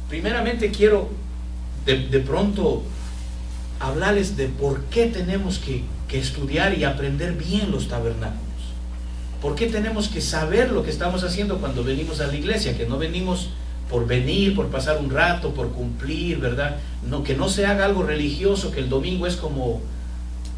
primeramente quiero de pronto hablarles de por qué tenemos que estudiar y aprender bien los tabernáculos. ¿Por qué tenemos que saber lo que estamos haciendo cuando venimos a la iglesia? Que no venimos por venir, por pasar un rato, por cumplir, ¿verdad? No, que no se haga algo religioso, que el domingo es como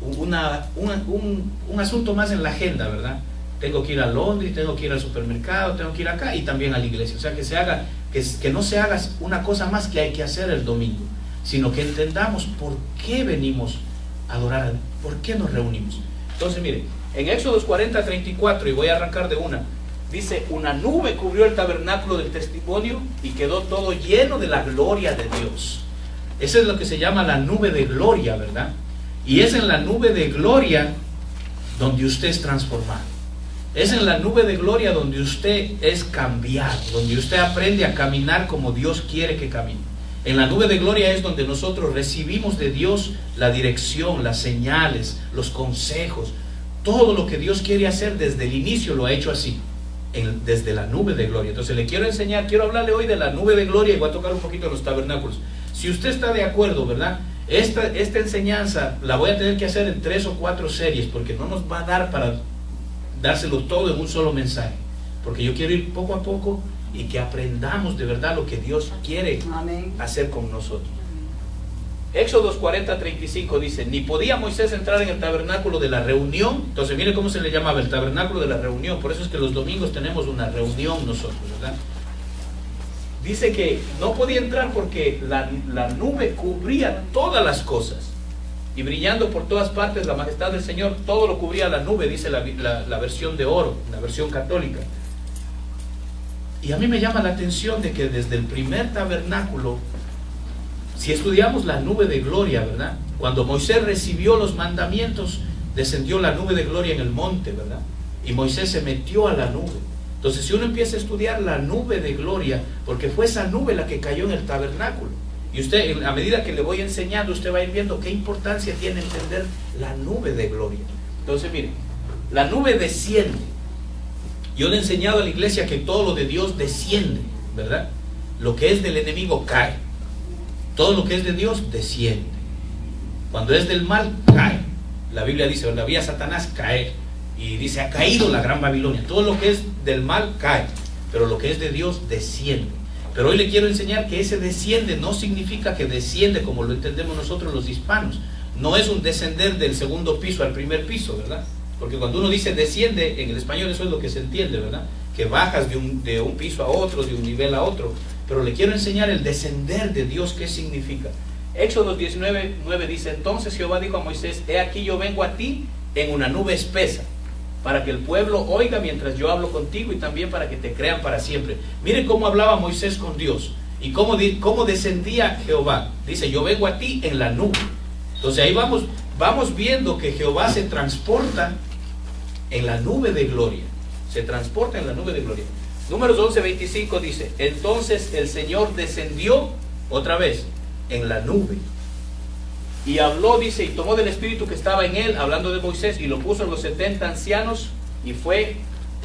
un asunto más en la agenda, ¿verdad? Tengo que ir a Londres, tengo que ir al supermercado, tengo que ir acá y también a la iglesia. O sea, que se haga, que no se haga una cosa más que hay que hacer el domingo, sino que entendamos por qué venimos a adorar a Dios, por qué nos reunimos. Entonces, mire, en Éxodos 40:34, y voy a arrancar de una, dice: una nube cubrió el tabernáculo del testimonio y quedó todo lleno de la gloria de Dios. Eso es lo que se llama la nube de gloria, ¿verdad? Y es en la nube de gloria donde usted es transformado. Es en la nube de gloria donde usted es cambiado, donde usted aprende a caminar como Dios quiere que camine. En la nube de gloria es donde nosotros recibimos de Dios la dirección, las señales, los consejos. Todo lo que Dios quiere hacer desde el inicio lo ha hecho así, desde la nube de gloria. Entonces le quiero enseñar, quiero hablarle hoy de la nube de gloria y voy a tocar un poquito de los tabernáculos. Si usted está de acuerdo, ¿verdad? Esta enseñanza la voy a tener que hacer en 3 o 4 series, porque no nos va a dar para dárselo todo en un solo mensaje, porque yo quiero ir poco a poco y que aprendamos de verdad lo que Dios quiere hacer con nosotros. Éxodos 40:35 dice: ni podía Moisés entrar en el tabernáculo de la reunión. Entonces mire cómo se le llamaba, el tabernáculo de la reunión. Por eso es que los domingos tenemos una reunión nosotros, ¿verdad? Dice que no podía entrar porque la nube cubría todas las cosas, y brillando por todas partes la majestad del Señor, todo lo cubría la nube, dice la versión de oro, la versión católica. Y a mí me llama la atención de que desde el primer tabernáculo, si estudiamos la nube de gloria, ¿verdad? Cuando Moisés recibió los mandamientos, descendió la nube de gloria en el monte, ¿verdad? Y Moisés se metió a la nube. Entonces, si uno empieza a estudiar la nube de gloria, porque fue esa nube la que cayó en el tabernáculo, y usted, a medida que le voy enseñando, usted va a ir viendo qué importancia tiene entender la nube de gloria. Entonces, mire, la nube desciende. Yo le he enseñado a la iglesia que todo lo de Dios desciende, ¿verdad? Lo que es del enemigo cae. Todo lo que es de Dios desciende. Cuando es del mal, cae. La Biblia dice, cuando había Satanás, caer. Y dice, ha caído la gran Babilonia. Todo lo que es del mal, cae. Pero lo que es de Dios, desciende. Pero hoy le quiero enseñar que ese desciende no significa que desciende como lo entendemos nosotros los hispanos. No es un descender del segundo piso al primer piso, ¿verdad? Porque cuando uno dice desciende, en el español eso es lo que se entiende, ¿verdad? Que bajas de un piso a otro, de un nivel a otro. Pero le quiero enseñar el descender de Dios, ¿qué significa? Éxodo 19:9 dice: entonces Jehová dijo a Moisés: he aquí yo vengo a ti en una nube espesa, para que el pueblo oiga mientras yo hablo contigo, y también para que te crean para siempre. Miren cómo hablaba Moisés con Dios y cómo descendía Jehová. Dice: yo vengo a ti en la nube. Entonces ahí vamos viendo que Jehová se transporta en la nube de gloria. Se transporta en la nube de gloria. Números 11:25 dice: entonces el Señor descendió otra vez en la nube y habló, dice, y tomó del espíritu que estaba en él, hablando de Moisés, y lo puso en los 70 ancianos, y fue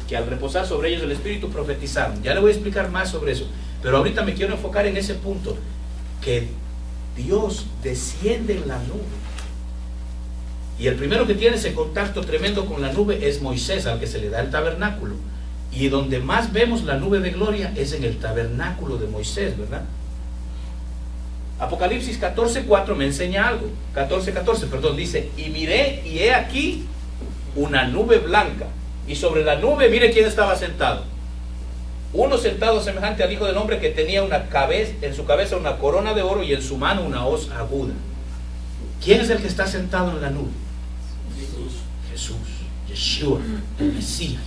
que al reposar sobre ellos el espíritu profetizaron. Ya le voy a explicar más sobre eso, pero ahorita me quiero enfocar en ese punto, que Dios desciende en la nube. Y el primero que tiene ese contacto tremendo con la nube es Moisés, al que se le da el tabernáculo. Y donde más vemos la nube de gloria es en el tabernáculo de Moisés, ¿verdad? Apocalipsis 14:4 me enseña algo. 14:14, perdón, dice: y miré, y he aquí una nube blanca, y sobre la nube, mire quién estaba sentado. Uno sentado semejante al Hijo del Hombre, que tenía en su cabeza una corona de oro y en su mano una hoz aguda. ¿Quién es el que está sentado en la nube? Jesús, Yeshua, el Mesías.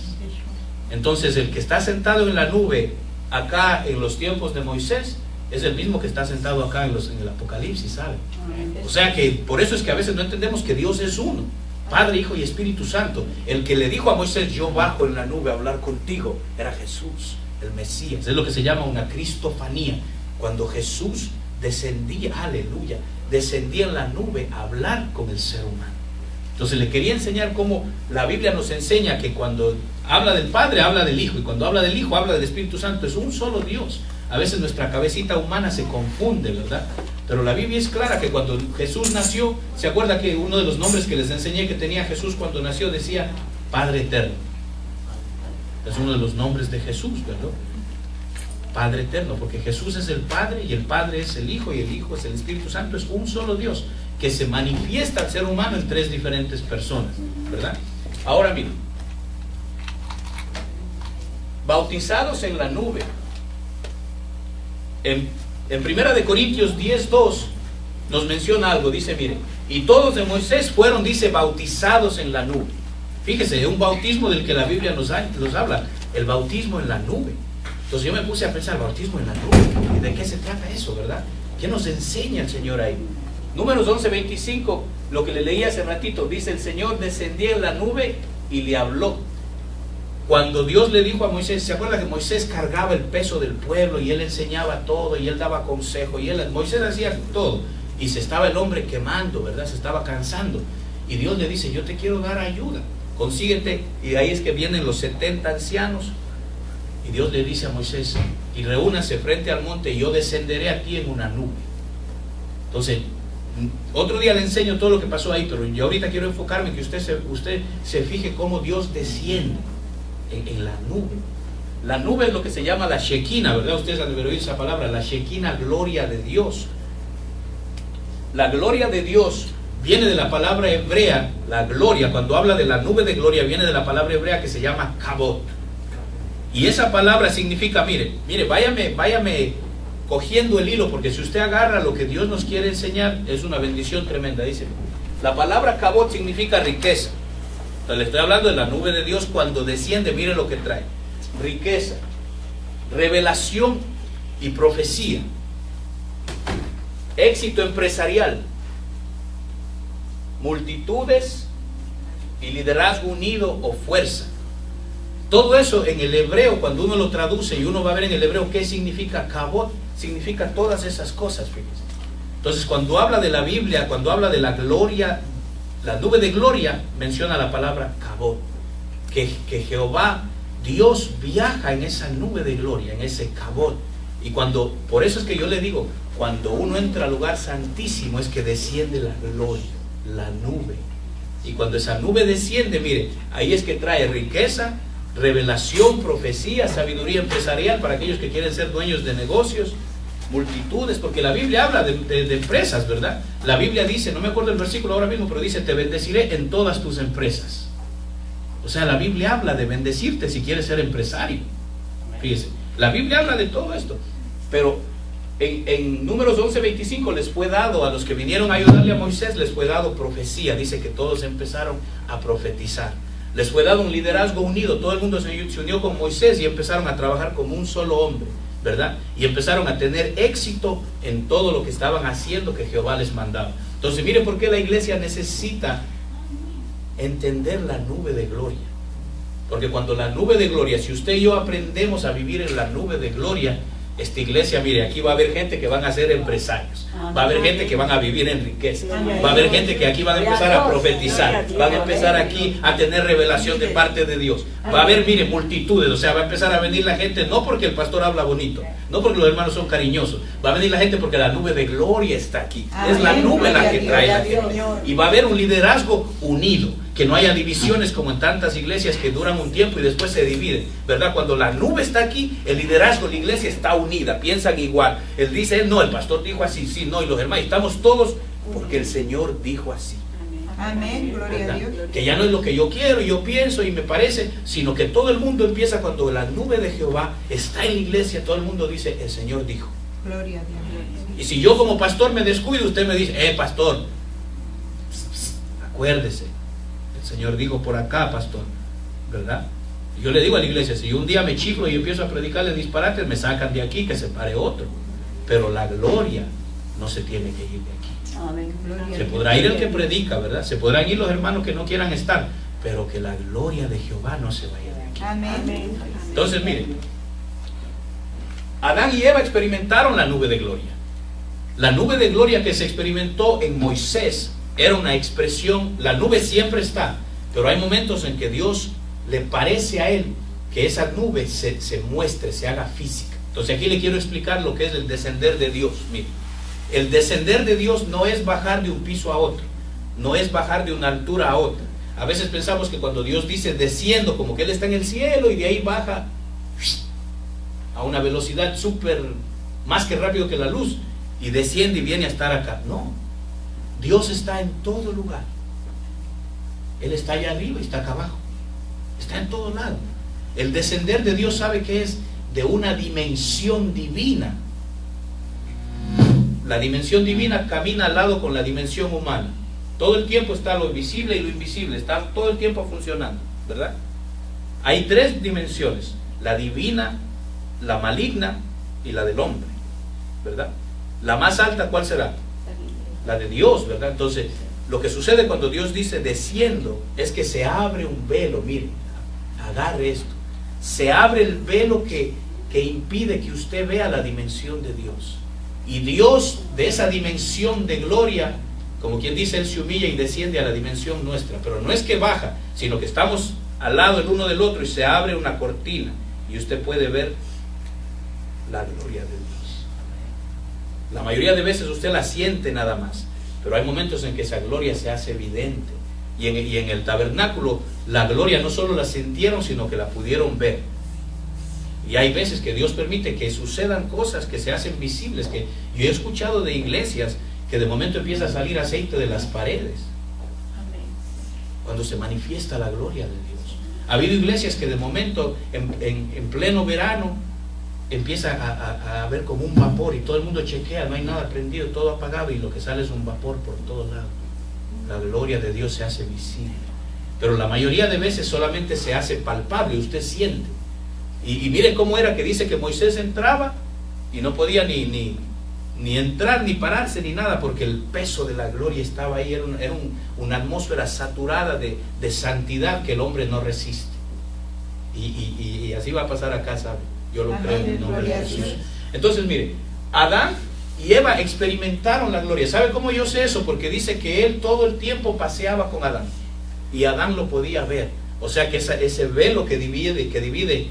Entonces el que está sentado en la nube acá en los tiempos de Moisés es el mismo que está sentado acá en el Apocalipsis, ¿sabe? O sea que por eso es que a veces no entendemos que Dios es uno, Padre, Hijo y Espíritu Santo. El que le dijo a Moisés: yo bajo en la nube a hablar contigo, era Jesús, el Mesías. Es lo que se llama una cristofanía. Cuando Jesús descendía, aleluya, descendía en la nube a hablar con el ser humano. Entonces le quería enseñar cómo la Biblia nos enseña que cuando habla del Padre, habla del Hijo, y cuando habla del Hijo, habla del Espíritu Santo. Es un solo Dios. A veces nuestra cabecita humana se confunde, ¿verdad? Pero la Biblia es clara que cuando Jesús nació, ¿se acuerda que uno de los nombres que les enseñé que tenía Jesús cuando nació decía Padre Eterno? Es uno de los nombres de Jesús, ¿verdad? Padre Eterno, porque Jesús es el Padre y el Padre es el Hijo y el Hijo es el Espíritu Santo. Es un solo Dios que se manifiesta al ser humano en tres diferentes personas, ¿verdad? Ahora miren, bautizados en la nube. En 1 de Corintios 10:2 nos menciona algo, dice, miren, y todos de Moisés fueron, dice, bautizados en la nube. Fíjese, es un bautismo del que la Biblia nos habla, el bautismo en la nube. Entonces yo me puse a pensar, bautismo en la nube, ¿de qué se trata eso, verdad? ¿Qué nos enseña el Señor ahí? Números 11:25, lo que le leí hace ratito, dice, el Señor descendía en la nube y le habló. Cuando Dios le dijo a Moisés, ¿se acuerda que Moisés cargaba el peso del pueblo y él enseñaba todo y él daba consejo y Moisés hacía todo y se estaba el hombre quemando, ¿verdad? Se estaba cansando y Dios le dice, yo te quiero dar ayuda, consíguete, y ahí es que vienen los 70 ancianos y Dios le dice a Moisés, y reúnase frente al monte y yo descenderé a ti en una nube. Entonces, otro día le enseño todo lo que pasó ahí, pero yo ahorita quiero enfocarme en que usted se fije cómo Dios desciende en la nube. La nube es lo que se llama la Shekinah, ¿verdad? Ustedes han de oír esa palabra, la Shekinah, gloria de Dios. La gloria de Dios viene de la palabra hebrea, la gloria, cuando habla de la nube de gloria, viene de la palabra hebrea que se llama kabot. Y esa palabra significa, mire, váyame cogiendo el hilo, porque si usted agarra lo que Dios nos quiere enseñar, es una bendición tremenda. Dice, la palabra kabot significa riqueza. Entonces, le estoy hablando de la nube de Dios cuando desciende, mire lo que trae: riqueza, revelación y profecía, éxito empresarial, multitudes y liderazgo unido o fuerza. Todo eso en el hebreo, cuando uno lo traduce y uno va a ver en el hebreo qué significa kabot, significa todas esas cosas, fíjense. Entonces, cuando habla de la Biblia, cuando habla de la gloria, la nube de gloria, menciona la palabra kabot, que Jehová, Dios, viaja en esa nube de gloria, en ese kabot. Y por eso es que yo le digo, cuando uno entra al lugar santísimo es que desciende la gloria, la nube. Y cuando esa nube desciende, mire, ahí es que trae riqueza, revelación, profecía, sabiduría empresarial para aquellos que quieren ser dueños de negocios, multitudes, porque la Biblia habla de empresas, ¿verdad? La Biblia dice, no me acuerdo el versículo ahora mismo, pero dice, te bendeciré en todas tus empresas. O sea, la Biblia habla de bendecirte si quieres ser empresario. Fíjese, la Biblia habla de todo esto, pero en Números 11:25 les fue dado, a los que vinieron a ayudarle a Moisés, les fue dado profecía. Dice que todos empezaron a profetizar. Les fue dado un liderazgo unido, todo el mundo se unió con Moisés y empezaron a trabajar como un solo hombre, ¿verdad? Y empezaron a tener éxito en todo lo que estaban haciendo que Jehová les mandaba. Entonces, mire por qué la iglesia necesita entender la nube de gloria. Porque cuando la nube de gloria, si usted y yo aprendemos a vivir en la nube de gloria, esta iglesia, mire, aquí va a haber gente que van a ser empresarios, va a haber gente que van a vivir en riqueza, va a haber gente que aquí van a empezar a profetizar, van a empezar aquí a tener revelación de parte de Dios, va a haber, mire, multitudes. O sea, va a empezar a venir la gente, no porque el pastor habla bonito, no porque los hermanos son cariñosos, va a venir la gente porque la nube de gloria está aquí, es la nube la que trae la gente, y va a haber un liderazgo unido, que no haya divisiones como en tantas iglesias que duran un tiempo y después se dividen, ¿verdad? Cuando la nube está aquí, el liderazgo, la iglesia está unida, piensan igual. Él dice, no, el pastor dijo así, sí, no, y los hermanos, estamos todos porque el Señor dijo así. Amén, gloria a Dios. Que ya no es lo que yo quiero, yo pienso y me parece, sino que todo el mundo empieza cuando la nube de Jehová está en la iglesia, todo el mundo dice, el Señor dijo. Gloria a Dios. Y si yo como pastor me descuido, usted me dice, pastor, acuérdese, el Señor dijo por acá, pastor, ¿verdad? Y yo le digo a la iglesia, si yo un día me chiflo y empiezo a predicarle disparates, me sacan de aquí, que se pare otro. Pero la gloria no se tiene que ir de aquí. Amén. Se podrá ir el que predica, ¿verdad? Se podrán ir los hermanos que no quieran estar, pero que la gloria de Jehová no se vaya de aquí. Amén. Entonces, miren, Adán y Eva experimentaron la nube de gloria. La nube de gloria que se experimentó en Moisés era una expresión. La nube siempre está, pero hay momentos en que Dios le parece a él que esa nube se muestre, se haga física. Entonces aquí le quiero explicar lo que es el descender de Dios. Mire, el descender de Dios no es bajar de un piso a otro, no es bajar de una altura a otra. A veces pensamos que cuando Dios dice desciendo, como que Él está en el cielo y de ahí baja a una velocidad súper, más que rápido que la luz, y desciende y viene a estar acá. No, Dios está en todo lugar. Él está allá arriba y está acá abajo, está en todo lado. El descender de Dios, sabe que es de una dimensión divina. La dimensión divina camina al lado con la dimensión humana. Todo el tiempo está lo visible y lo invisible, está todo el tiempo funcionando, ¿verdad? Hay tres dimensiones: la divina, la maligna y la del hombre, ¿verdad? La más alta, ¿cuál será? La de Dios, ¿verdad? Entonces, lo que sucede cuando Dios dice desciendo es que se abre un velo. Mire, agarre esto. Se abre el velo que impide que usted vea la dimensión de Dios. Y Dios, de esa dimensión de gloria, como quien dice, Él se humilla y desciende a la dimensión nuestra. Pero no es que baja, sino que estamos al lado el uno del otro y se abre una cortina y usted puede ver la gloria de Dios. La mayoría de veces usted la siente nada más, pero hay momentos en que esa gloria se hace evidente. Y en el tabernáculo la gloria no solo la sintieron, sino que la pudieron ver. Y hay veces que Dios permite que sucedan cosas que se hacen visibles, que yo he escuchado de iglesias que de momento empieza a salir aceite de las paredes cuando se manifiesta la gloria de Dios. Ha habido iglesias que de momento en pleno verano empieza a haber como un vapor y todo el mundo chequea, no hay nada prendido, todo apagado, y lo que sale es un vapor por todos lados. La gloria de Dios se hace visible, pero la mayoría de veces solamente se hace palpable, usted siente. Y miren cómo era que dice que Moisés entraba y no podía ni entrar, ni pararse, ni nada, porque el peso de la gloria estaba ahí. Era una atmósfera saturada de santidad que el hombre no resiste. Y así va a pasar acá, ¿sabe? Yo lo creo en el nombre de Jesús. Entonces, mire, Adán y Eva experimentaron la gloria. ¿Sabe cómo yo sé eso? Porque dice que él todo el tiempo paseaba con Adán y Adán lo podía ver. O sea que ese velo que divide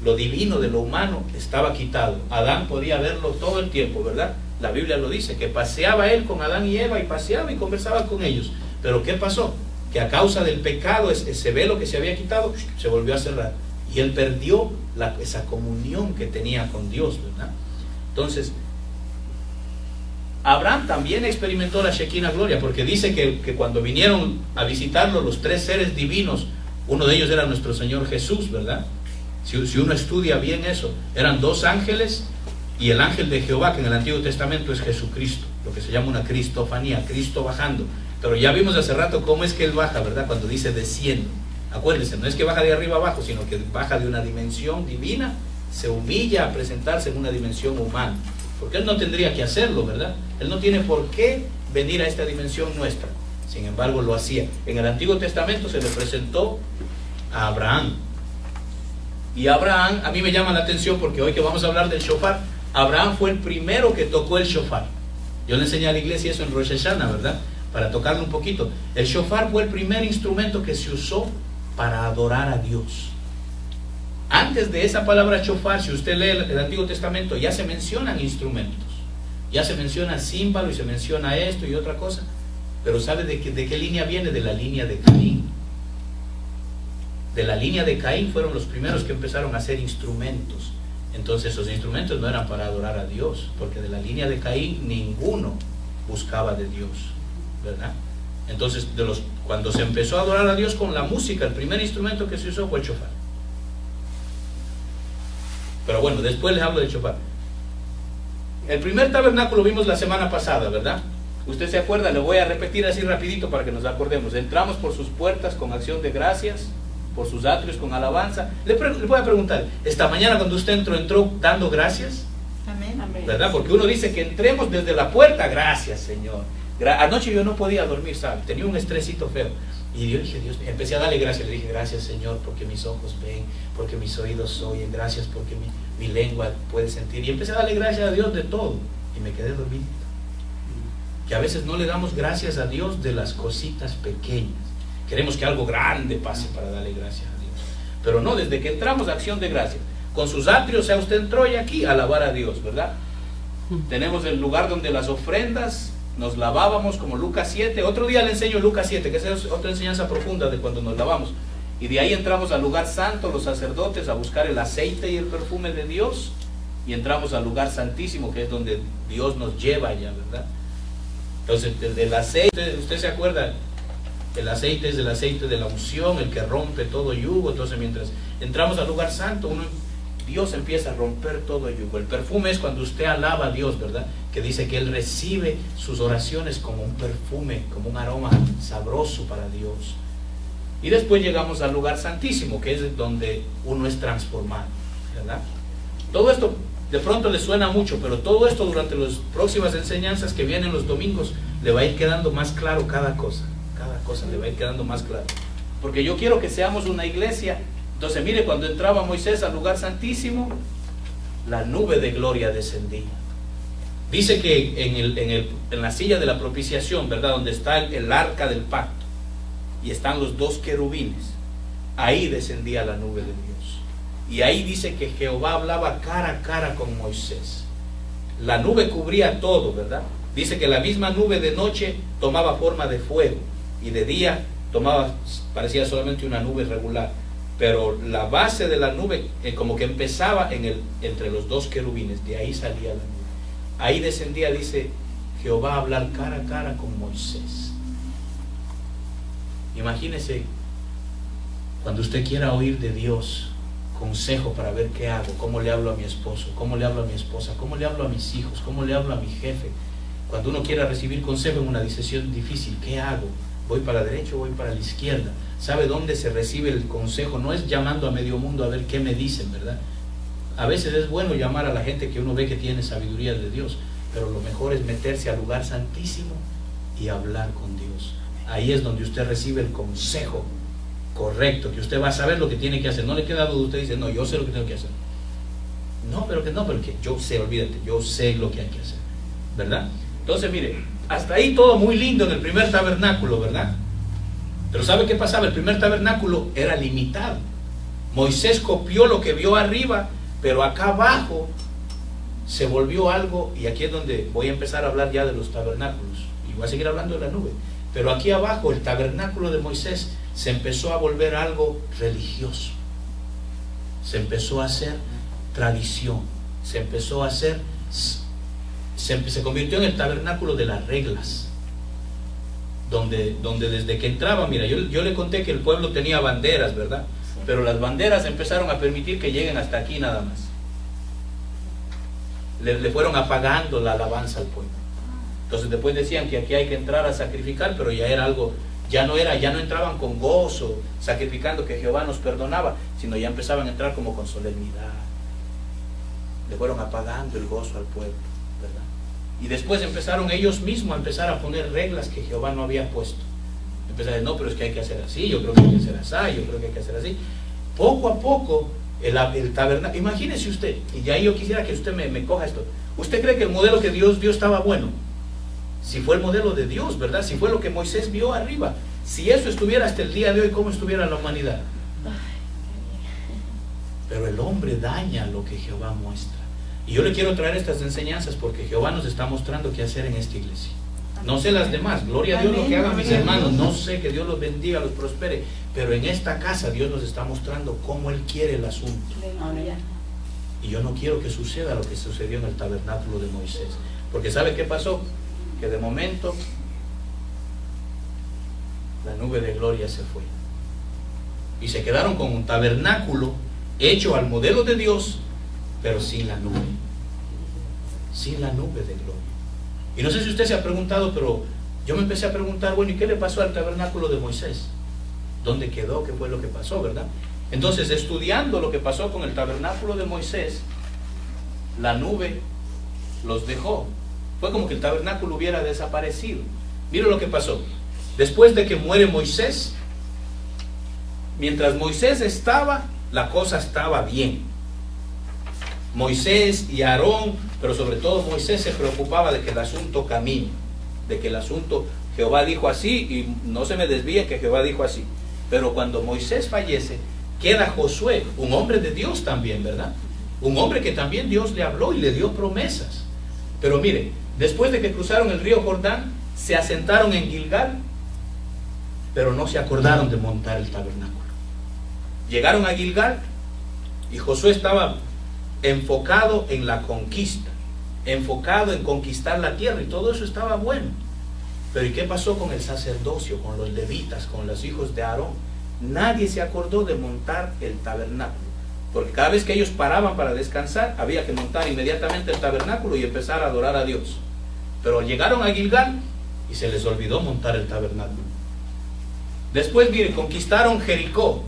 lo divino de lo humano estaba quitado. Adán podía verlo todo el tiempo, ¿verdad? La Biblia lo dice, que paseaba él con Adán y Eva, y paseaba y conversaba con ellos. Pero ¿qué pasó? Que a causa del pecado, ese velo que se había quitado, se volvió a cerrar. Y él perdió esa comunión que tenía con Dios, ¿verdad? Entonces, Abraham también experimentó la Shekinah gloria, porque dice que cuando vinieron a visitarlo los tres seres divinos, uno de ellos era nuestro Señor Jesús, ¿verdad? Si uno estudia bien eso, eran dos ángeles y el ángel de Jehová, que en el Antiguo Testamento es Jesucristo, lo que se llama una cristofanía, Cristo bajando. Pero ya vimos hace rato cómo es que Él baja, ¿verdad? Cuando dice desciendo. Acuérdense, no es que baja de arriba abajo, sino que baja de una dimensión divina, se humilla a presentarse en una dimensión humana. Porque Él no tendría que hacerlo, ¿verdad? Él no tiene por qué venir a esta dimensión nuestra. Sin embargo, lo hacía. En el Antiguo Testamento se le presentó a Abraham. Y Abraham, a mí me llama la atención porque hoy que vamos a hablar del shofar, Abraham fue el primero que tocó el shofar. Yo le enseñé a la iglesia eso en Rosh Hashanah, ¿verdad? Para tocarlo un poquito. El shofar fue el primer instrumento que se usó para adorar a Dios. Antes de esa palabra shofar, si usted lee el Antiguo Testamento, ya se mencionan instrumentos. Ya se menciona címbalo y se menciona esto y otra cosa. Pero ¿sabe de qué línea viene? De la línea de Caín. De la línea de Caín fueron los primeros que empezaron a hacer instrumentos. Entonces esos instrumentos no eran para adorar a Dios, porque de la línea de Caín ninguno buscaba de Dios, ¿verdad? Entonces cuando se empezó a adorar a Dios con la música, el primer instrumento que se usó fue el shofar. Pero bueno, después les hablo del shofar. El primer tabernáculo vimos la semana pasada, ¿verdad? Usted se acuerda, le voy a repetir así rapidito para que nos acordemos. Entramos por sus puertas con acción de gracias, por sus atrios con alabanza. Le voy a preguntar, esta mañana cuando usted entró dando gracias. Amén. ¿Verdad? Porque uno dice que entremos desde la puerta, gracias Señor. Anoche yo no podía dormir, ¿sabe? Tenía un estresito feo. Y yo dije, Dios, empecé a darle gracias. Le dije, gracias Señor porque mis ojos ven, porque mis oídos oyen, gracias porque mi lengua puede sentir. Y empecé a darle gracias a Dios de todo. Y me quedé dormido. Que a veces no le damos gracias a Dios de las cositas pequeñas. Queremos que algo grande pase para darle gracias a Dios. Pero no, desde que entramos a acción de gracias. con sus atrios, o sea, usted entró y aquí a alabar a Dios, ¿verdad? Tenemos el lugar donde las ofrendas nos lavábamos, como Lucas 7. Otro día le enseño Lucas 7, que esa es otra enseñanza profunda de cuando nos lavamos. Y de ahí entramos al lugar santo, los sacerdotes, a buscar el aceite y el perfume de Dios. Y entramos al lugar santísimo, que es donde Dios nos lleva allá, ¿verdad? Entonces, el aceite, usted se acuerda, el aceite es el aceite de la unción, el que rompe todo yugo. Entonces, mientras entramos al lugar santo, Dios empieza a romper todo yugo. El perfume es cuando usted alaba a Dios, ¿verdad? Que dice que Él recibe sus oraciones como un perfume, como un aroma sabroso para Dios. Y después llegamos al lugar santísimo, que es donde uno es transformado, ¿verdad? Todo esto de pronto le suena mucho, pero todo esto durante las próximas enseñanzas que vienen los domingos le va a ir quedando más claro cada cosa le va a ir quedando más claro. Porque yo quiero que seamos una iglesia. Entonces mire, cuando entraba Moisés al lugar santísimo, la nube de gloria descendía. Dice que en la silla de la propiciación, ¿verdad? Donde está el arca del pacto y están los dos querubines, ahí descendía la nube de Dios. Y ahí dice que Jehová hablaba cara a cara con Moisés. La nube cubría todo, ¿verdad? Dice que la misma nube de noche tomaba forma de fuego y de día parecía solamente una nube regular. Pero la base de la nube como que empezaba entre los dos querubines, de ahí salía la nube. Ahí descendía, dice, Jehová a hablar cara a cara con Moisés. Imagínese, cuando usted quiera oír de Dios consejo para ver qué hago, cómo le hablo a mi esposo, cómo le hablo a mi esposa, cómo le hablo a mis hijos, cómo le hablo a mi jefe. Cuando uno quiera recibir consejo en una decisión difícil, ¿qué hago? ¿Voy para la derecha o voy para la izquierda? ¿Sabe dónde se recibe el consejo? No es llamando a medio mundo a ver qué me dicen, ¿verdad? A veces es bueno llamar a la gente que uno ve que tiene sabiduría de Dios, pero lo mejor es meterse al lugar santísimo y hablar con Dios. Ahí es donde usted recibe el consejo correcto, que usted va a saber lo que tiene que hacer. No le queda duda, usted dice, no, yo sé lo que tengo que hacer. No, pero que yo sé, olvídate, yo sé lo que hay que hacer, ¿verdad? Entonces, mire, hasta ahí todo muy lindo en el primer tabernáculo, ¿verdad? Pero ¿sabe qué pasaba? El primer tabernáculo era limitado. Moisés copió lo que vio arriba, pero acá abajo se volvió algo, y aquí es donde voy a empezar a hablar ya de los tabernáculos, y voy a seguir hablando de la nube. Pero aquí abajo, el tabernáculo de Moisés se empezó a volver algo religioso. Se empezó a hacer tradición. Se empezó a hacer... Se convirtió en el tabernáculo de las reglas. Donde desde que entraba, mira, yo le conté que el pueblo tenía banderas, ¿verdad? Pero las banderas empezaron a permitir que lleguen hasta aquí nada más. Le fueron apagando la alabanza al pueblo. Entonces después decían que aquí hay que entrar a sacrificar, pero ya era algo, ya no entraban con gozo, sacrificando que Jehová nos perdonaba, sino ya empezaban a entrar como con solemnidad. Le fueron apagando el gozo al pueblo, ¿verdad? Y después empezaron ellos mismos a empezar a poner reglas que Jehová no había puesto. Empezaron a decir, no, pero es que hay que hacer así, yo creo que hay que hacer así, yo creo que hay que hacer así. Poco a poco, el tabernáculo, imagínese usted, y de ahí yo quisiera que usted me coja esto. ¿Usted cree que el modelo que Dios dio estaba bueno? Si fue el modelo de Dios, ¿verdad? Si fue lo que Moisés vio arriba. Si eso estuviera hasta el día de hoy, ¿cómo estuviera la humanidad? Pero el hombre daña lo que Jehová muestra. Y yo le quiero traer estas enseñanzas porque Jehová nos está mostrando qué hacer en esta iglesia. No sé las demás, gloria a Dios lo que hagan mis hermanos, no sé, que Dios los bendiga, los prospere, pero en esta casa Dios nos está mostrando cómo Él quiere el asunto. Y yo no quiero que suceda lo que sucedió en el tabernáculo de Moisés, porque ¿sabe qué pasó? Que de momento la nube de gloria se fue y se quedaron con un tabernáculo hecho al modelo de Dios, pero sin la nube de gloria. Y no sé si usted se ha preguntado, pero yo me empecé a preguntar, bueno, ¿y qué le pasó al tabernáculo de Moisés? ¿Dónde quedó? ¿Qué fue lo que pasó, verdad? Entonces, estudiando lo que pasó con el tabernáculo de Moisés, la nube los dejó. Fue como que el tabernáculo hubiera desaparecido. Mira lo que pasó. Después de que muere Moisés, mientras Moisés estaba, la cosa estaba bien. Moisés y Aarón, pero sobre todo Moisés, se preocupaba de que el asunto camine, de que el asunto, Jehová dijo así, y no se me desvíen que Jehová dijo así. Pero cuando Moisés fallece, queda Josué, un hombre de Dios también, ¿verdad? Un hombre que también Dios le habló y le dio promesas. Pero mire, después de que cruzaron el río Jordán, se asentaron en Gilgal, pero no se acordaron de montar el tabernáculo. Llegaron a Gilgal y Josué estaba enfocado en la conquista, enfocado en conquistar la tierra, y todo eso estaba bueno. Pero ¿y qué pasó con el sacerdocio, con los levitas, con los hijos de Aarón? Nadie se acordó de montar el tabernáculo, porque cada vez que ellos paraban para descansar, había que montar inmediatamente el tabernáculo y empezar a adorar a Dios. Pero llegaron a Gilgal y se les olvidó montar el tabernáculo. Después, mire, conquistaron Jericó,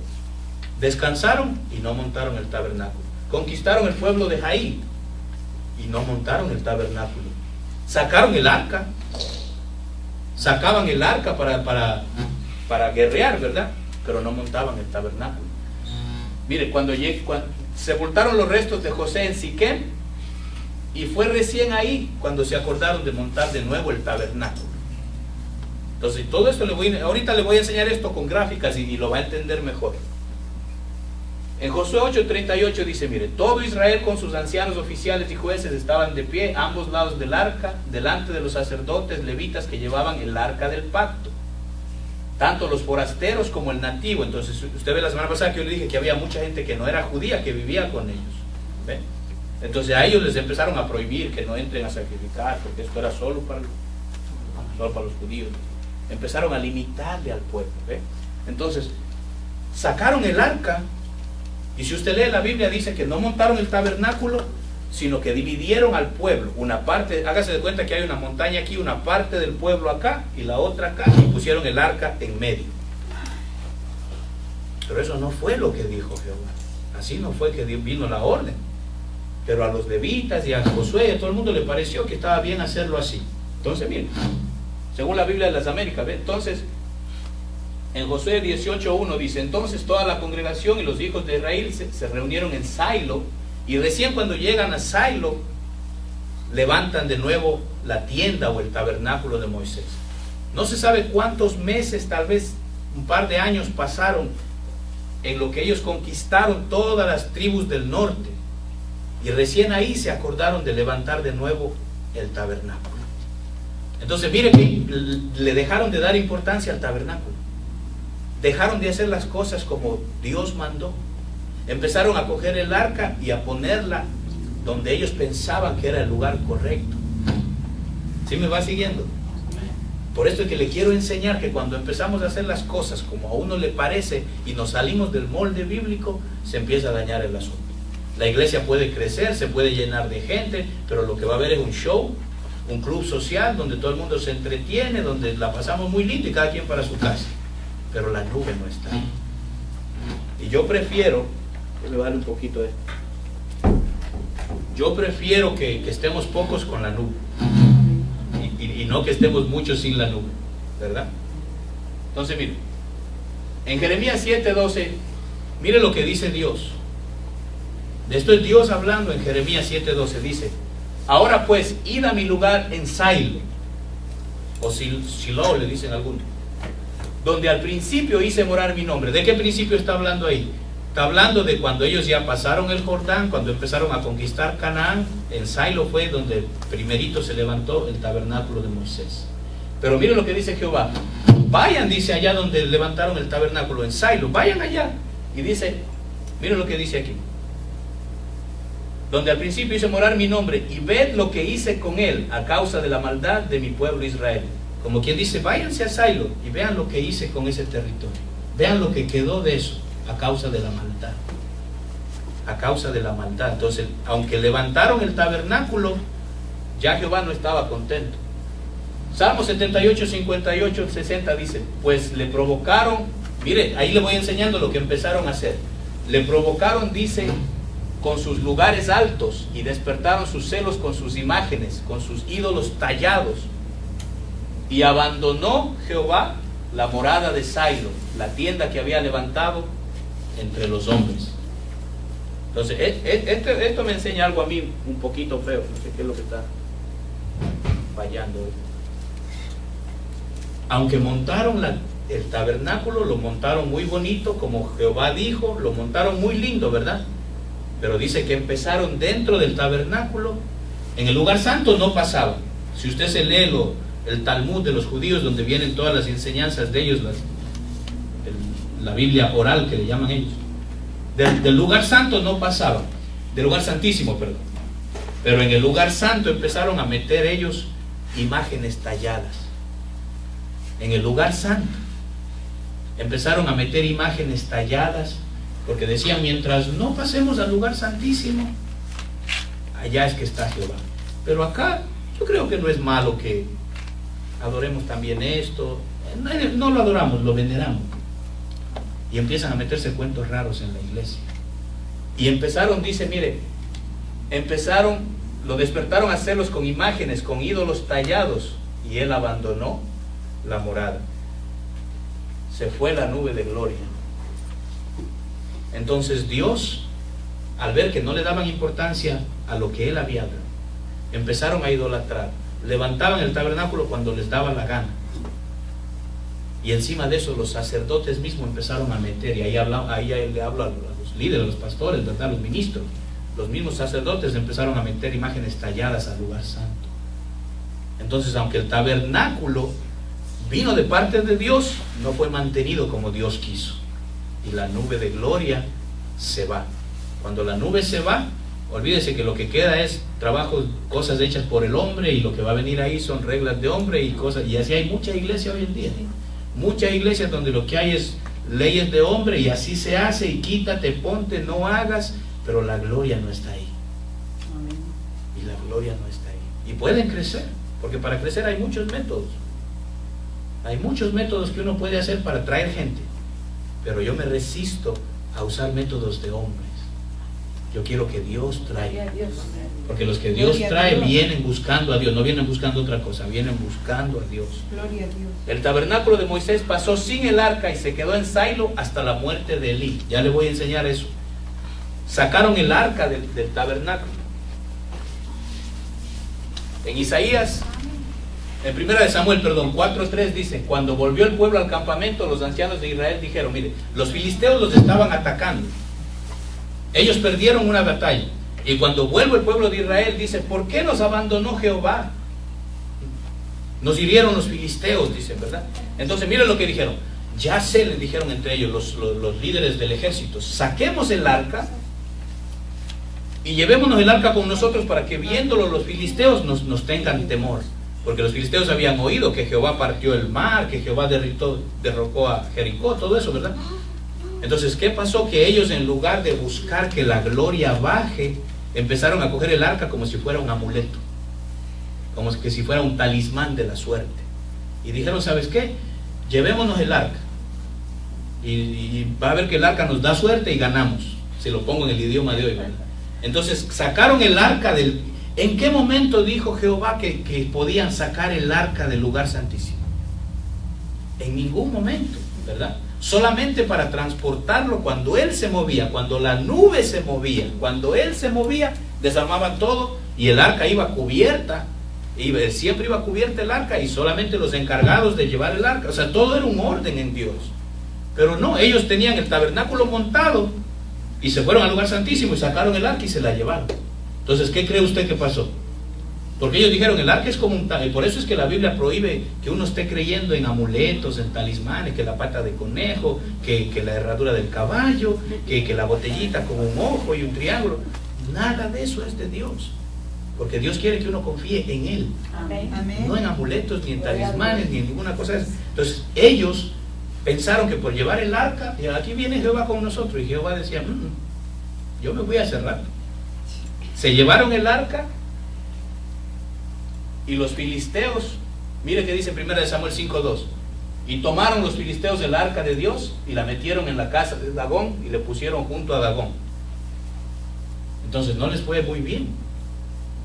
descansaron y no montaron el tabernáculo. Conquistaron el pueblo de Jaí y no montaron el tabernáculo. Sacaron el arca, sacaban el arca para guerrear, ¿verdad? Pero no montaban el tabernáculo. Mire, cuando sepultaron los restos de José en Siquem, y fue recién ahí cuando se acordaron de montar de nuevo el tabernáculo. Entonces, todo esto ahorita le voy a enseñar esto con gráficas y lo va a entender mejor. En Josué 8:38 dice, mire, todo Israel con sus ancianos, oficiales y jueces estaban de pie a ambos lados del arca, delante de los sacerdotes levitas que llevaban el arca del pacto, tanto los forasteros como el nativo. Entonces, usted ve la semana pasada que yo le dije que había mucha gente que no era judía que vivía con ellos. ¿Ve? Entonces a ellos les empezaron a prohibir que no entren a sacrificar, porque esto era solo para los judíos. Empezaron a limitarle al pueblo. ¿Ve? Entonces, sacaron el arca, y si usted lee la Biblia dice que no montaron el tabernáculo, sino que dividieron al pueblo. Una parte, hágase de cuenta que hay una montaña aquí, una parte del pueblo acá y la otra acá, y pusieron el arca en medio. Pero eso no fue lo que dijo Jehová. Así no fue que vino la orden. Pero a los levitas y a Josué y a todo el mundo le pareció que estaba bien hacerlo así. Entonces, miren, según la Biblia de las Américas, ¿ve? Entonces, en Josué 18:1 dice, entonces toda la congregación y los hijos de Israel se reunieron en Silo, y recién cuando llegan a Silo, levantan de nuevo la tienda o el tabernáculo de Moisés. No se sabe cuántos meses, tal vez un par de años pasaron en lo que ellos conquistaron todas las tribus del norte, y recién ahí se acordaron de levantar de nuevo el tabernáculo. Entonces mire que le dejaron de dar importancia al tabernáculo, dejaron de hacer las cosas como Dios mandó. Empezaron a coger el arca y a ponerla donde ellos pensaban que era el lugar correcto. ¿Sí me va siguiendo? Por esto es que le quiero enseñar que cuando empezamos a hacer las cosas como a uno le parece y nos salimos del molde bíblico, se empieza a dañar el asunto. La iglesia puede crecer, se puede llenar de gente, pero lo que va a haber es un show, un club social donde todo el mundo se entretiene, donde la pasamos muy lindo y cada quien para su casa, pero la nube no está. Y yo prefiero, déjame darle un poquito de esto, yo prefiero que estemos pocos con la nube y no que estemos muchos sin la nube, ¿verdad? Entonces mire, en Jeremías 7:12, mire lo que dice Dios. Esto es Dios hablando en Jeremías 7:12, dice, ahora pues, id a mi lugar en Silo, o Silo le dicen algunos, donde al principio hice morar mi nombre. ¿De qué principio está hablando ahí? Está hablando de cuando ellos ya pasaron el Jordán, cuando empezaron a conquistar Canaán. En Silo fue donde primerito se levantó el tabernáculo de Moisés. Pero miren lo que dice Jehová. Vayan, dice, allá donde levantaron el tabernáculo, en Silo, vayan allá. Y dice, miren lo que dice aquí. Donde al principio hice morar mi nombre, y ved lo que hice con él a causa de la maldad de mi pueblo Israel. Como quien dice, váyanse a Silo y vean lo que hice con ese territorio. Vean lo que quedó de eso a causa de la maldad. A causa de la maldad. Entonces, aunque levantaron el tabernáculo, ya Jehová no estaba contento. Salmo 78, 58, 60 dice, pues le provocaron, mire, ahí le voy enseñando lo que empezaron a hacer. Le provocaron, dice, con sus lugares altos, y despertaron sus celos con sus imágenes, con sus ídolos tallados. Y abandonó Jehová la morada de Silo, la tienda que había levantado entre los hombres. Entonces, esto me enseña algo a mí un poquito feo. No sé qué es lo que está fallando hoy. Aunque montaron el tabernáculo, lo montaron muy bonito, como Jehová dijo, lo montaron muy lindo, ¿verdad? Pero dice que empezaron dentro del tabernáculo. En el lugar santo no pasaban. Si usted se lee el Talmud de los judíos, donde vienen todas las enseñanzas de ellos, la Biblia oral que le llaman ellos, del lugar santo no pasaban, del lugar santísimo, perdón. Pero en el lugar santo empezaron a meter ellos imágenes talladas. En el lugar santo empezaron a meter imágenes talladas, porque decían, mientras no pasemos al lugar santísimo, allá es que está Jehová. Pero acá yo creo que no es malo que adoremos también esto. No lo adoramos, lo veneramos. Y empiezan a meterse cuentos raros en la iglesia. Y empezaron, dice, mire, lo despertaron a hacerlos con imágenes, con ídolos tallados, y él abandonó la morada. Se fue la nube de gloria. Entonces Dios, al ver que no le daban importancia a lo que él había dado, empezaron a idolatrar. Levantaban el tabernáculo cuando les daba la gana. Y encima de eso los sacerdotes mismos empezaron a meter, y ahí le hablo a los líderes, a los pastores, ¿verdad? Los ministros. Los mismos sacerdotes empezaron a meter imágenes talladas al lugar santo. Entonces, aunque el tabernáculo vino de parte de Dios, no fue mantenido como Dios quiso. Y la nube de gloria se va. Cuando la nube se va, olvídese que lo que queda es trabajo, cosas hechas por el hombre, y lo que va a venir ahí son reglas de hombre y cosas. Y así hay mucha iglesia hoy en día. Muchas iglesias donde lo que hay es leyes de hombre, y así se hace, y quítate, ponte, no hagas, pero la gloria no está ahí. Y la gloria no está ahí. Y pueden crecer, porque para crecer hay muchos métodos. Hay muchos métodos que uno puede hacer para atraer gente, pero yo me resisto a usar métodos de hombres. Yo quiero que Dios traiga, porque los que Dios trae vienen buscando a Dios, no vienen buscando otra cosa, vienen buscando a Dios. Gloria a Dios. El tabernáculo de Moisés pasó sin el arca y se quedó en Silo hasta la muerte de Elí. Ya le voy a enseñar eso. Sacaron el arca del tabernáculo. En Isaías, en 1 Samuel, 4:3 dice: cuando volvió el pueblo al campamento, los ancianos de Israel dijeron, mire, los filisteos los estaban atacando. Ellos perdieron una batalla. Y cuando vuelve el pueblo de Israel, dice, ¿por qué nos abandonó Jehová? Nos hirieron los filisteos, dice, ¿verdad? Entonces miren lo que dijeron. Ya sé, les dijeron entre ellos los líderes del ejército, saquemos el arca y llevémonos el arca con nosotros, para que viéndolo los filisteos nos tengan temor. Porque los filisteos habían oído que Jehová partió el mar, que Jehová derrocó a Jericó, todo eso, ¿verdad? Entonces, ¿qué pasó? Que ellos, en lugar de buscar que la gloria baje, empezaron a coger el arca como si fuera un amuleto, como que si fuera un talismán de la suerte. Y dijeron, ¿sabes qué? Llevémonos el arca, y va a ver que el arca nos da suerte y ganamos. Se lo pongo en el idioma de hoy, ¿verdad? Entonces sacaron el arca del... ¿En qué momento dijo Jehová que podían sacar el arca del lugar santísimo? En ningún momento, ¿verdad? Solamente para transportarlo cuando él se movía, cuando la nube se movía, cuando él se movía, desarmaban todo, y el arca iba cubierta, siempre iba cubierta el arca, y solamente los encargados de llevar el arca. O sea, todo era un orden en Dios. Pero no, ellos tenían el tabernáculo montado y se fueron al lugar santísimo y sacaron el arca y se la llevaron. Entonces, ¿qué cree usted que pasó? Porque ellos dijeron, el arca es como un tal, y por eso es que la Biblia prohíbe que uno esté creyendo en amuletos, en talismanes, que la pata de conejo, que la herradura del caballo, que la botellita con un ojo y un triángulo. Nada de eso es de Dios, porque Dios quiere que uno confíe en Él. Amén. No en amuletos, ni en talismanes, ni en ninguna cosa de eso. Entonces ellos pensaron que por llevar el arca, y aquí viene Jehová con nosotros, y Jehová decía, yo me voy a cerrar. Se llevaron el arca, y los filisteos, mire que dice 1 Samuel 5:2, y tomaron los filisteos el arca de Dios y la metieron en la casa de Dagón y le pusieron junto a Dagón. Entonces no les fue muy bien.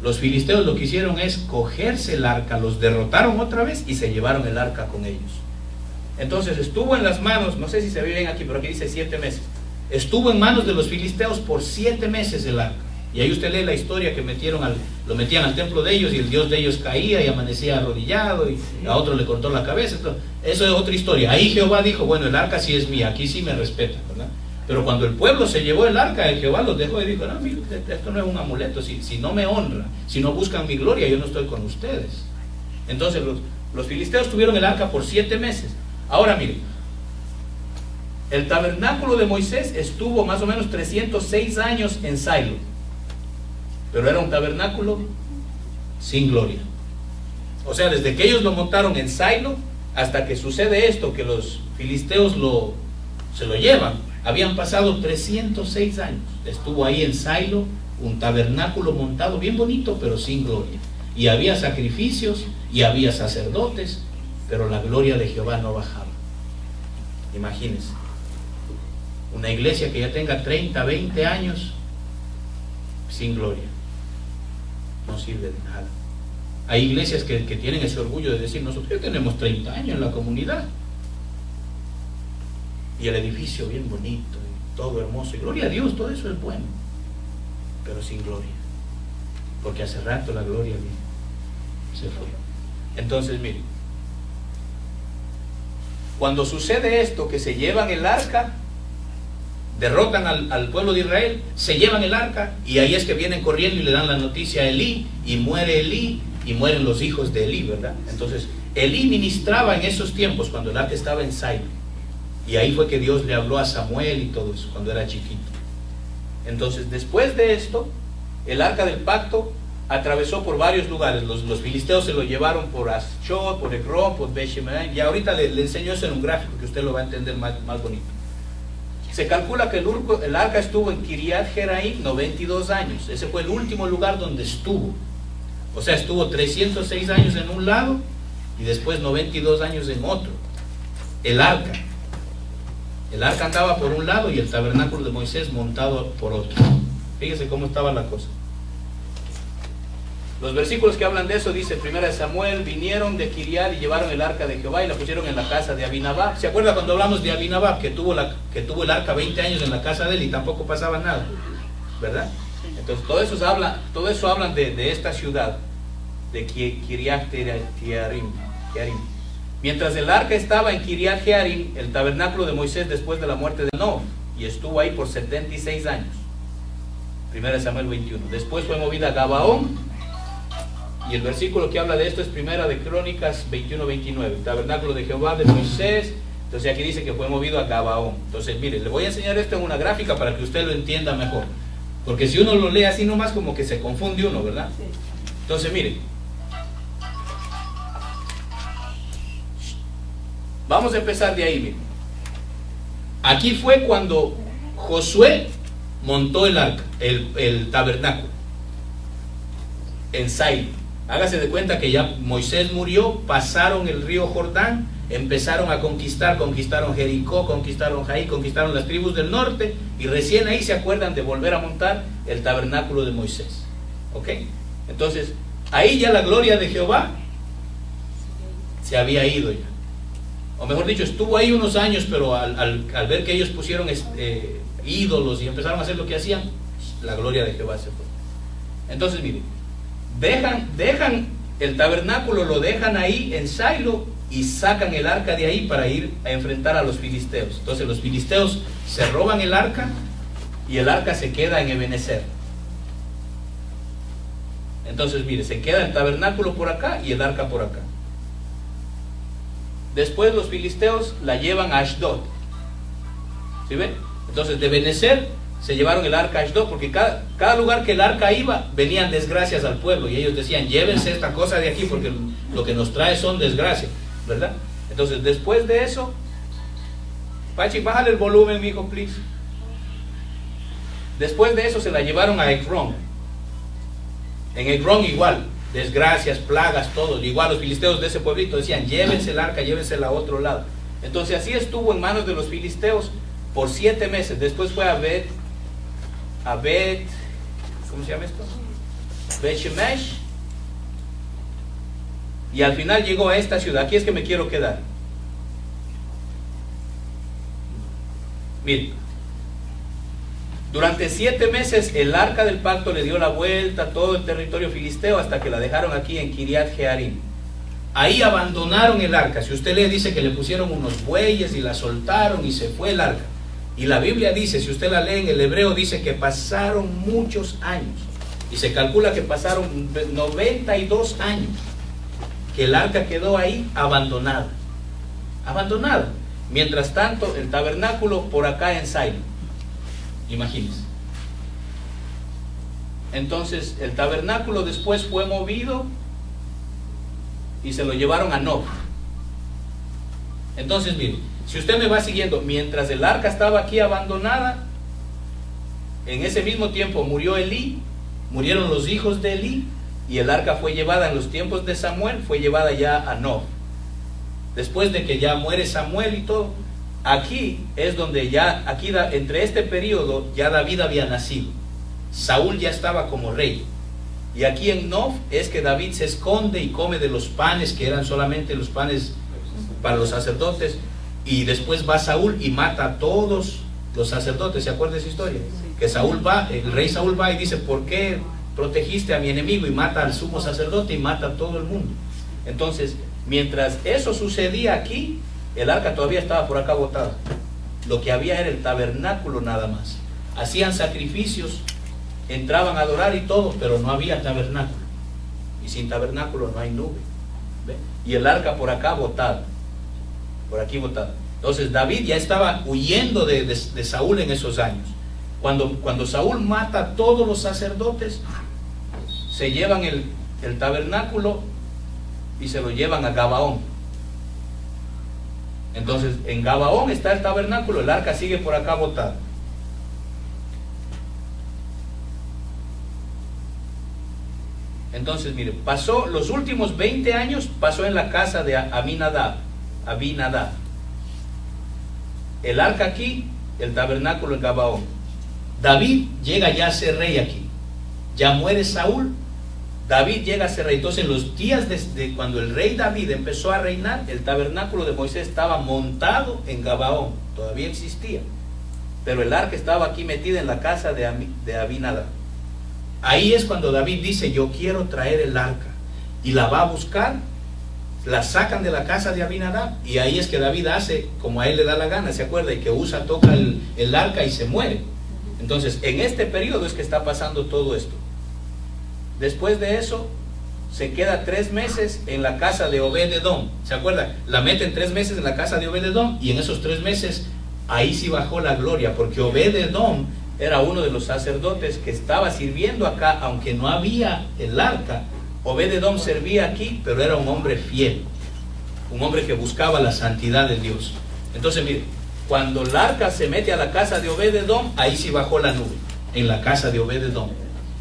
Los filisteos lo que hicieron es cogerse el arca, los derrotaron otra vez y se llevaron el arca con ellos. Entonces estuvo en las manos, no sé si se ve bien aquí, pero aquí dice 7 meses. Estuvo en manos de los filisteos por 7 meses el arca. Y ahí usted lee la historia que lo metían al templo de ellos, y el Dios de ellos caía y amanecía arrodillado, y a otro le cortó la cabeza. Entonces, eso es otra historia. Ahí Jehová dijo, bueno, el arca sí es mía, aquí sí me respetan, ¿verdad? Pero cuando el pueblo se llevó el arca, el Jehová los dejó y dijo, no, mire, esto no es un amuleto, si no me honra, si no buscan mi gloria, yo no estoy con ustedes. Entonces los filisteos tuvieron el arca por 7 meses. Ahora miren, el tabernáculo de Moisés estuvo más o menos 306 años en Silo, pero era un tabernáculo sin gloria. O sea, desde que ellos lo montaron en Silo hasta que sucede esto, que los filisteos se lo llevan, habían pasado 306 años. Estuvo ahí en Silo un tabernáculo montado bien bonito, pero sin gloria. Y había sacrificios y había sacerdotes, pero la gloria de Jehová no bajaba. Imagínense, una iglesia que ya tenga 30, 20 años sin gloria, no sirve de nada. Hay iglesias que tienen ese orgullo de decir, nosotros ya tenemos 30 años en la comunidad, y el edificio bien bonito, y todo hermoso, y gloria a Dios, todo eso es bueno, pero sin gloria, porque hace rato la gloria se fue. Entonces miren, cuando sucede esto, que se llevan el arca, derrotan al pueblo de Israel, se llevan el arca, y ahí es que vienen corriendo y le dan la noticia a Elí, y muere Elí, y mueren los hijos de Elí, ¿verdad? Entonces Elí ministraba en esos tiempos cuando el arca estaba en Silo, y ahí fue que Dios le habló a Samuel y todo eso, cuando era chiquito. Entonces después de esto, el arca del pacto atravesó por varios lugares. Los filisteos se lo llevaron por Ashot, por Ekrón, por Bet-Shemesh, y ahorita le enseño eso en un gráfico que usted lo va a entender más bonito. Se calcula que el arca estuvo en Kiriat Jeraim 92 años. Ese fue el último lugar donde estuvo. O sea, estuvo 306 años en un lado y después 92 años en otro. El arca andaba por un lado y el tabernáculo de Moisés montado por otro. Fíjese cómo estaba la cosa. Los versículos que hablan de eso, dice 1 Samuel, vinieron de Kiriat y llevaron el arca de Jehová y la pusieron en la casa de Abinadab. ¿Se acuerda cuando hablamos de Abinadab, que tuvo el arca 20 años en la casa de él y tampoco pasaba nada? ¿Verdad? Entonces todo eso hablan de esta ciudad, de Kiriat Jearim. Mientras el arca estaba en Kiriat Jearim, el tabernáculo de Moisés después de la muerte de Nob, y estuvo ahí por 76 años. 1 Samuel 21. Después fue movida a Gabaón. Y el versículo que habla de esto es Primera de Crónicas 21-29, el tabernáculo de Jehová de Moisés. Entonces aquí dice que fue movido a Gabaón. Entonces mire, le voy a enseñar esto en una gráfica para que usted lo entienda mejor, porque si uno lo lee así nomás como que se confunde uno, ¿verdad? Entonces mire, vamos a empezar de ahí. Mire, aquí fue cuando Josué montó el arca, el tabernáculo en Silo. Hágase de cuenta que ya Moisés murió, pasaron el río Jordán, empezaron a conquistaron Jericó, conquistaron Jaí, conquistaron las tribus del norte, y recién ahí se acuerdan de volver a montar el tabernáculo de Moisés. ¿Ok? Entonces, ahí ya la gloria de Jehová se había ido ya. O mejor dicho, estuvo ahí unos años, pero al ver que ellos pusieron ídolos y empezaron a hacer lo que hacían, la gloria de Jehová se fue. Entonces, miren, dejan el tabernáculo, lo dejan ahí en Silo y sacan el arca de ahí para ir a enfrentar a los filisteos. Entonces los filisteos se roban el arca y el arca se queda en Ebenezer. Entonces mire, se queda el tabernáculo por acá y el arca por acá. Después los filisteos la llevan a Ashdod. ¿Sí ven? Entonces de Ebenezer se llevaron el arca a Ashdod, porque cada lugar que el arca iba, venían desgracias al pueblo, y ellos decían, llévense esta cosa de aquí, porque lo que nos trae son desgracias, ¿verdad? Entonces, después de eso, Pachi, bájale el volumen, mijo, please. Después de eso se la llevaron a Ekrón. En Ekrón igual, desgracias, plagas, todo. Igual los filisteos de ese pueblito decían, llévense el arca, llévensela a otro lado. Entonces así estuvo en manos de los filisteos por 7 meses. Después fue a Bet, ¿cómo se llama esto? Bet-Shemesh, y al final llegó a esta ciudad. Aquí es que me quiero quedar. Miren, durante 7 meses el arca del pacto le dio la vuelta a todo el territorio filisteo hasta que la dejaron aquí en Kiriat Jearim. Ahí abandonaron el arca. Si usted lee, dice que le pusieron unos bueyes y la soltaron y se fue el arca. Y la Biblia dice, si usted la lee en el hebreo, dice que pasaron muchos años. Y se calcula que pasaron 92 años que el arca quedó ahí abandonada. Abandonada. Mientras tanto, el tabernáculo por acá en Silo. Imagínense. Entonces, el tabernáculo después fue movido y se lo llevaron a Nob. Entonces, mire, si usted me va siguiendo, mientras el arca estaba aquí abandonada, en ese mismo tiempo murió Elí, murieron los hijos de Elí, y el arca fue llevada en los tiempos de Samuel, fue llevada ya a Nob. Después de que ya muere Samuel y todo, aquí es donde ya, aquí entre este periodo, ya David había nacido. Saúl ya estaba como rey. Y aquí en Nob es que David se esconde y come de los panes, que eran solamente los panes para los sacerdotes. Y después va Saúl y mata a todos los sacerdotes. ¿Se acuerda de esa historia? Que Saúl va, el rey Saúl va y dice, ¿por qué protegiste a mi enemigo? Y mata al sumo sacerdote y mata a todo el mundo. Entonces, mientras eso sucedía aquí, el arca todavía estaba por acá botada. Lo que había era el tabernáculo nada más. Hacían sacrificios, entraban a adorar y todo, pero no había tabernáculo. Y sin tabernáculo no hay nube. ¿Ve? Y el arca por acá botada. Por aquí botada. Entonces David ya estaba huyendo de Saúl en esos años. Cuando Saúl mata a todos los sacerdotes, se llevan el tabernáculo y se lo llevan a Gabaón. Entonces en Gabaón está el tabernáculo, el arca sigue por acá botada. Entonces mire, pasó los últimos 20 años, pasó en la casa de Abinadab. El arca aquí, el tabernáculo en Gabaón. David llega ya a ser rey aquí. Ya muere Saúl, David llega a ser rey. Entonces en los días de cuando el rey David empezó a reinar, el tabernáculo de Moisés estaba montado en Gabaón, todavía existía, pero el arca estaba aquí metida en la casa de Abinadab. Ahí es cuando David dice, yo quiero traer el arca, y la va a buscar. La sacan de la casa de Abinadab, y ahí es que David hace como a él le da la gana, ¿se acuerda? Y que toca el arca y se muere. Entonces en este periodo es que está pasando todo esto. Después de eso se queda 3 meses en la casa de Obed-edom, ¿se acuerda? La meten 3 meses en la casa de Obed-edom, y en esos 3 meses ahí sí bajó la gloria, porque Obed-edom era uno de los sacerdotes que estaba sirviendo acá, aunque no había el arca. Obed-edom servía aquí, pero era un hombre fiel, un hombre que buscaba la santidad de Dios. Entonces mire, cuando el arca se mete a la casa de Obed-edom, ahí sí bajó la nube, en la casa de Obed-edom.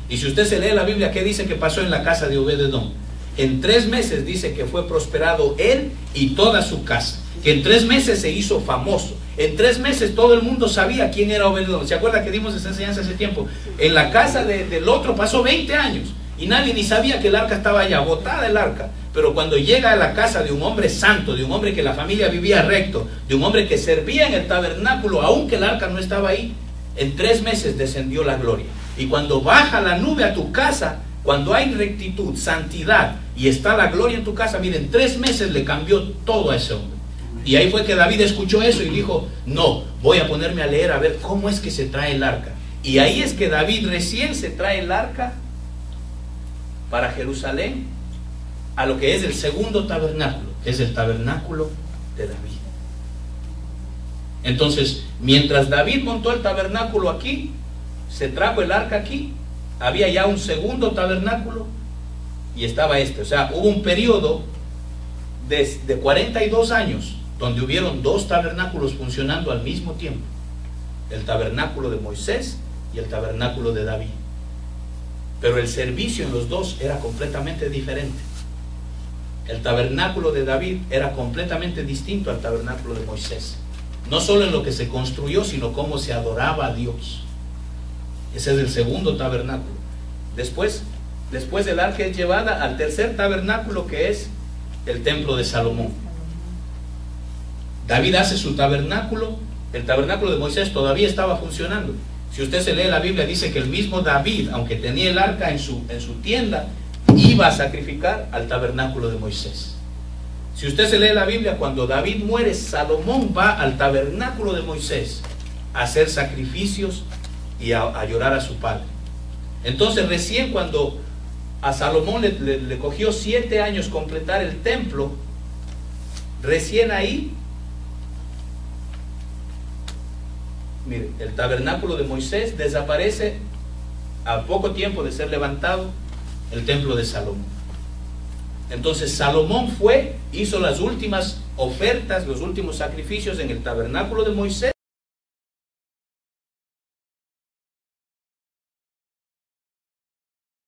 Y si usted se lee la Biblia, ¿qué dice que pasó en la casa de Obed-edom? En 3 meses dice que fue prosperado él y toda su casa, que en 3 meses se hizo famoso. En 3 meses todo el mundo sabía quién era Obed-edom. ¿Se acuerda que dimos esa enseñanza hace tiempo? En la casa del otro pasó 20 años y nadie ni sabía que el arca estaba allá, botada el arca. Pero cuando llega a la casa de un hombre santo, de un hombre que la familia vivía recto, de un hombre que servía en el tabernáculo, aunque el arca no estaba ahí, en 3 meses descendió la gloria. Y cuando baja la nube a tu casa, cuando hay rectitud, santidad y está la gloria en tu casa, miren, 3 meses le cambió todo a ese hombre. Y ahí fue que David escuchó eso y dijo, no, voy a ponerme a leer a ver cómo es que se trae el arca. Y ahí es que David recién se trae el arca para Jerusalén, a lo que es el segundo tabernáculo, que es el tabernáculo de David. Entonces, mientras David montó el tabernáculo aquí, se trajo el arca aquí, había ya un segundo tabernáculo y estaba este. O sea, hubo un periodo de 42 años donde hubieron 2 tabernáculos funcionando al mismo tiempo: el tabernáculo de Moisés y el tabernáculo de David. Pero el servicio en los 2 era completamente diferente. El tabernáculo de David era completamente distinto al tabernáculo de Moisés, no solo en lo que se construyó, sino cómo se adoraba a Dios. Ese es el segundo tabernáculo. Después el arca es llevada al tercer tabernáculo, que es el templo de Salomón. David hace su tabernáculo. El tabernáculo de Moisés todavía estaba funcionando. Si usted se lee la Biblia, dice que el mismo David, aunque tenía el arca en su tienda, iba a sacrificar al tabernáculo de Moisés. Si usted se lee la Biblia, cuando David muere, Salomón va al tabernáculo de Moisés a hacer sacrificios y a llorar a su padre. Entonces recién cuando a Salomón le cogió 7 años completar el templo, recién ahí, mire, el tabernáculo de Moisés desaparece a poco tiempo de ser levantado el templo de Salomón. Entonces Salomón hizo las últimas ofertas, los últimos sacrificios en el tabernáculo de Moisés.